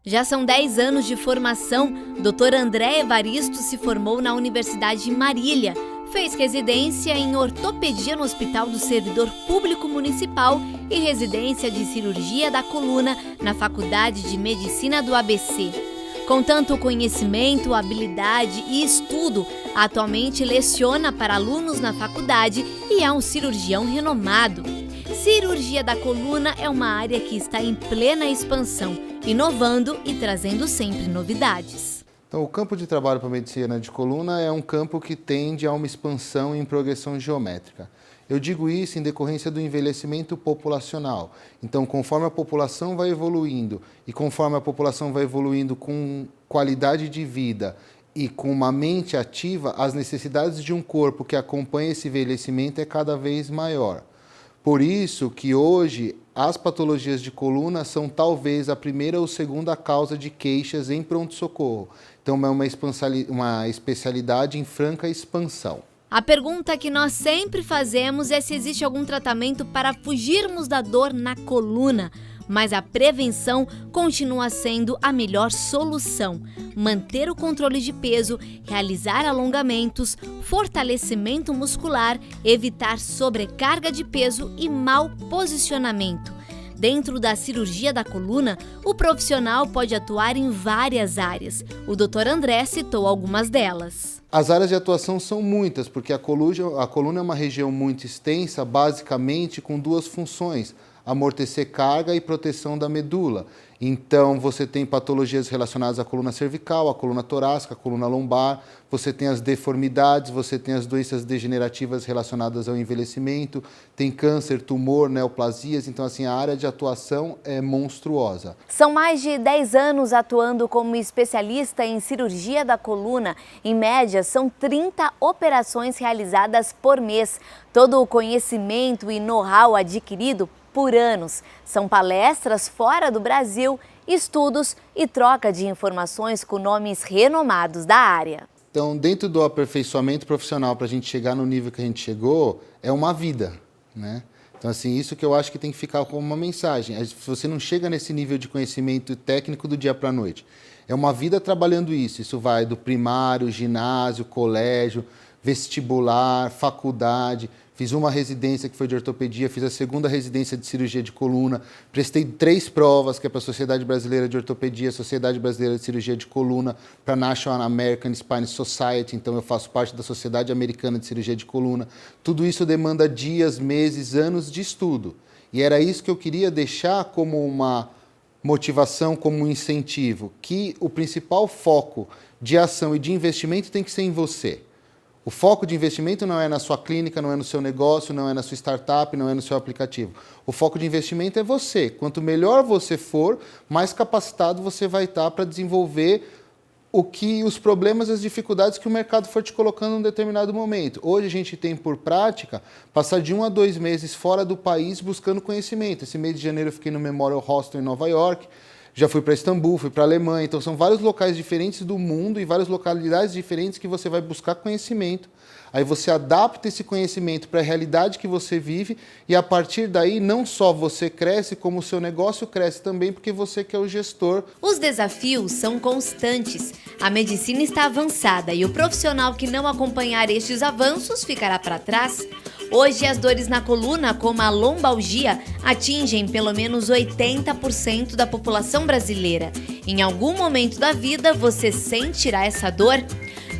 Já são 10 anos de formação. Dr. André Evaristo se formou na Universidade de Marília. Fez residência em ortopedia no Hospital do Servidor Público Municipal e residência de cirurgia da coluna na Faculdade de Medicina do ABC. Com tanto conhecimento, habilidade e estudo, atualmente leciona para alunos na faculdade e é um cirurgião renomado. Cirurgia da coluna é uma área que está em plena expansão, inovando e trazendo sempre novidades. Então, o campo de trabalho para a medicina de coluna é um campo que tende a uma expansão em progressão geométrica. Eu digo isso em decorrência do envelhecimento populacional. Então, conforme a população vai evoluindo e conforme a população vai evoluindo com qualidade de vida e com uma mente ativa, as necessidades de um corpo que acompanha esse envelhecimento é cada vez maior. Por isso que hoje as patologias de coluna são talvez a primeira ou segunda causa de queixas em pronto-socorro. Então é uma especialidade em franca expansão. A pergunta que nós sempre fazemos é se existe algum tratamento para fugirmos da dor na coluna. Mas a prevenção continua sendo a melhor solução. Manter o controle de peso, realizar alongamentos, fortalecimento muscular, evitar sobrecarga de peso e mau posicionamento. Dentro da cirurgia da coluna, o profissional pode atuar em várias áreas. O Dr. André citou algumas delas. As áreas de atuação são muitas, porque a coluna é uma região muito extensa, basicamente com duas funções: amortecer carga e proteção da medula. Então, você tem patologias relacionadas à coluna cervical, à coluna torácica, à coluna lombar, você tem as deformidades, você tem as doenças degenerativas relacionadas ao envelhecimento, tem câncer, tumor, neoplasias, então assim, a área de atuação é monstruosa. São mais de 10 anos atuando como especialista em cirurgia da coluna. Em média, são 30 operações realizadas por mês. Todo o conhecimento e know-how adquirido por anos. São palestras fora do Brasil, estudos e troca de informações com nomes renomados da área. Então, dentro do aperfeiçoamento profissional para a gente chegar no nível que a gente chegou, é uma vida, né? Então, assim, isso que eu acho que tem que ficar como uma mensagem. Você não chega nesse nível de conhecimento técnico do dia para a noite. É uma vida trabalhando isso. Isso vai do primário, ginásio, colégio, vestibular, faculdade. Fiz uma residência que foi de ortopedia, fiz a segunda residência de cirurgia de coluna, prestei 3 provas, que é para a Sociedade Brasileira de Ortopedia, Sociedade Brasileira de Cirurgia de Coluna, para a National American Spine Society, então eu faço parte da Sociedade Americana de Cirurgia de Coluna. Tudo isso demanda dias, meses, anos de estudo. E era isso que eu queria deixar como uma motivação, como um incentivo, que o principal foco de ação e de investimento tem que ser em você. O foco de investimento não é na sua clínica, não é no seu negócio, não é na sua startup, não é no seu aplicativo. O foco de investimento é você. Quanto melhor você for, mais capacitado você vai estar para desenvolver os problemas e as dificuldades que o mercado for te colocando em um determinado momento. Hoje a gente tem por prática passar de 1 a 2 meses fora do país buscando conhecimento. Esse mês de janeiro eu fiquei no Memorial Hospital em Nova York. Já fui para Istambul, fui para a Alemanha, então são vários locais diferentes do mundo e várias localidades diferentes que você vai buscar conhecimento. Aí você adapta esse conhecimento para a realidade que você vive e a partir daí não só você cresce, como o seu negócio cresce também, porque você que é o gestor. Os desafios são constantes. A medicina está avançada e o profissional que não acompanhar estes avanços ficará para trás. Hoje, as dores na coluna, como a lombalgia, atingem pelo menos 80% da população brasileira. Em algum momento da vida, você sentirá essa dor?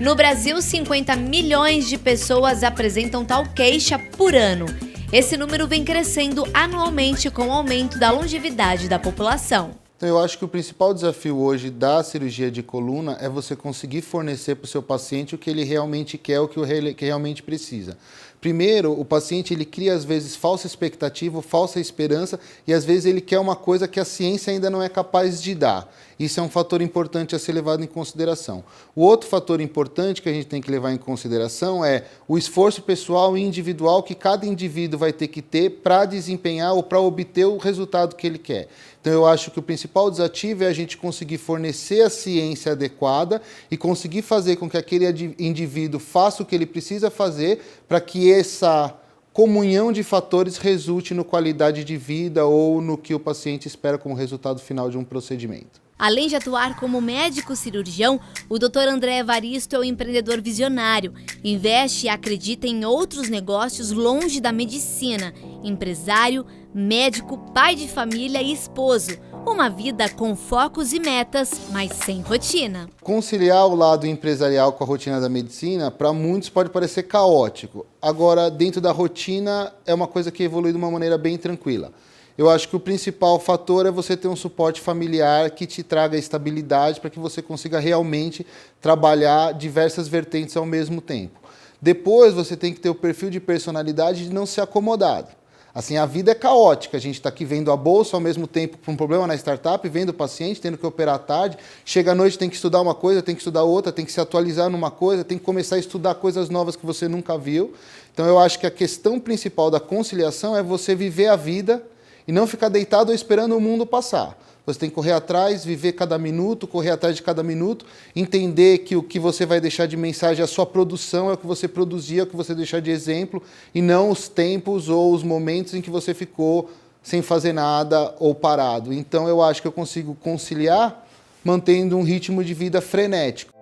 No Brasil, 50 milhões de pessoas apresentam tal queixa por ano. Esse número vem crescendo anualmente com o aumento da longevidade da população. Então, eu acho que o principal desafio hoje da cirurgia de coluna é você conseguir fornecer para o seu paciente o que ele realmente quer, o que ele realmente precisa. Primeiro, o paciente ele cria às vezes falsa expectativa, falsa esperança e às vezes ele quer uma coisa que a ciência ainda não é capaz de dar. Isso é um fator importante a ser levado em consideração. O outro fator importante que a gente tem que levar em consideração é o esforço pessoal e individual que cada indivíduo vai ter que ter para desempenhar ou para obter o resultado que ele quer. Então, eu acho que o principal desafio é a gente conseguir fornecer a ciência adequada e conseguir fazer com que aquele indivíduo faça o que ele precisa fazer para que essa comunhão de fatores resulte na qualidade de vida ou no que o paciente espera como resultado final de um procedimento. Além de atuar como médico cirurgião, o Dr. André Evaristo é um empreendedor visionário. Investe e acredita em outros negócios longe da medicina. Empresário, médico, pai de família e esposo. Uma vida com focos e metas, mas sem rotina. Conciliar o lado empresarial com a rotina da medicina, para muitos pode parecer caótico. Agora, dentro da rotina, é uma coisa que evolui de uma maneira bem tranquila. Eu acho que o principal fator é você ter um suporte familiar que te traga estabilidade para que você consiga realmente trabalhar diversas vertentes ao mesmo tempo. Depois, você tem que ter o perfil de personalidade de não ser acomodado. Assim, a vida é caótica, a gente está aqui vendo a bolsa ao mesmo tempo com um problema na startup, vendo o paciente, tendo que operar à tarde, chega à noite, tem que estudar uma coisa, tem que estudar outra, tem que se atualizar numa coisa, tem que começar a estudar coisas novas que você nunca viu. Então, eu acho que a questão principal da conciliação é você viver a vida e não ficar deitado ou esperando o mundo passar. Você tem que correr atrás, viver cada minuto, correr atrás de cada minuto, entender que o que você vai deixar de mensagem é a sua produção, é o que você produzia, é o que você deixar de exemplo, e não os tempos ou os momentos em que você ficou sem fazer nada ou parado. Então, eu acho que eu consigo conciliar mantendo um ritmo de vida frenético.